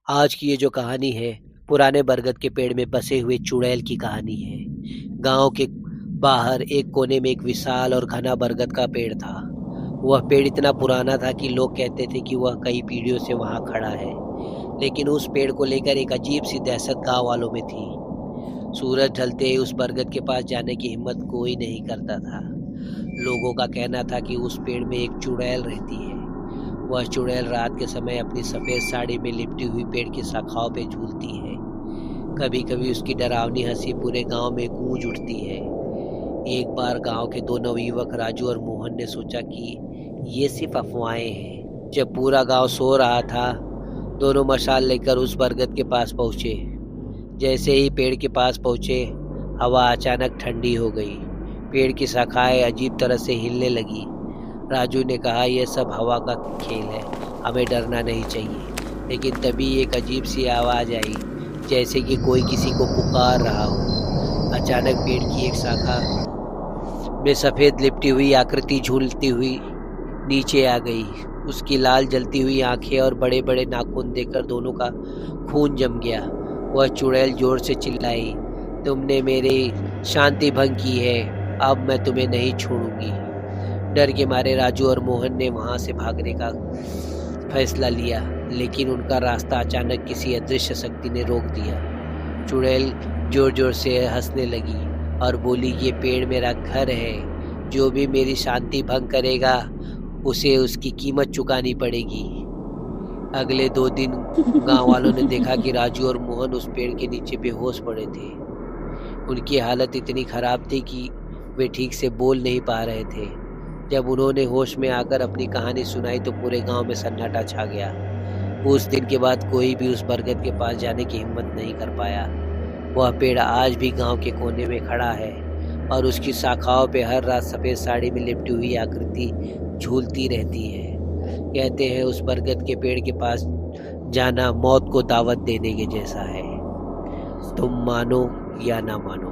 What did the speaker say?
आज की ये जो कहानी है, पुराने बरगद के पेड़ में बसे हुए चुड़ैल की कहानी है। गांव के बाहर एक कोने में एक विशाल और घना बरगद का पेड़ था। वह पेड़ इतना पुराना था कि लोग कहते थे कि वह कई पीढ़ियों से वहां खड़ा है। लेकिन उस पेड़ को लेकर एक अजीब सी दहशत गांव वालों में थी। सूरज ढलते ही उस बरगद के पास जाने की हिम्मत कोई नहीं करता था। लोगों का कहना था कि उस पेड़ में एक चुड़ैल रहती है। वह चुड़ैल रात के समय अपनी सफेद साड़ी में लिपटी हुई पेड़ की शाखाओं पे झूलती है। कभी कभी उसकी डरावनी हंसी पूरे गांव में गूंज उठती है। एक बार गांव के दो नवयुवक राजू और मोहन ने सोचा कि ये सिर्फ अफवाहें हैं। जब पूरा गांव सो रहा था, दोनों मशाल लेकर उस बरगद के पास पहुंचे। जैसे ही पेड़ के पास पहुंचे, हवा अचानक ठंडी हो गई। पेड़ की शाखाएं अजीब तरह से हिलने लगी। राजू ने कहा, यह सब हवा का खेल है, हमें डरना नहीं चाहिए। लेकिन तभी एक अजीब सी आवाज़ आई, जैसे कि कोई किसी को पुकार रहा हो। अचानक पेड़ की एक शाखा में सफ़ेद लिपटी हुई आकृति झूलती हुई नीचे आ गई। उसकी लाल जलती हुई आंखें और बड़े बड़े नाखून देखकर दोनों का खून जम गया। वह चुड़ैल जोर से चिल्लाई, तुमने मेरी शांति भंग की है, अब मैं तुम्हें नहीं छोड़ूंगी। डर के मारे राजू और मोहन ने वहां से भागने का फैसला लिया, लेकिन उनका रास्ता अचानक किसी अदृश्य शक्ति ने रोक दिया। चुड़ैल जोर जोर से हंसने लगी और बोली, ये पेड़ मेरा घर है, जो भी मेरी शांति भंग करेगा उसे उसकी कीमत चुकानी पड़ेगी। अगले 2 दिन गांव वालों ने देखा कि राजू और मोहन उस पेड़ के नीचे बेहोश पड़े थे। उनकी हालत इतनी खराब थी कि वे ठीक से बोल नहीं पा रहे थे। जब उन्होंने होश में आकर अपनी कहानी सुनाई तो पूरे गांव में सन्नाटा छा गया। उस दिन के बाद कोई भी उस बरगद के पास जाने की हिम्मत नहीं कर पाया। वह पेड़ आज भी गांव के कोने में खड़ा है और उसकी शाखाओं पे हर रात सफ़ेद साड़ी में लिपटी हुई आकृति झूलती रहती है। कहते हैं उस बरगद के पेड़ के पास जाना मौत को दावत देने के जैसा है। तुम मानो या ना मानो।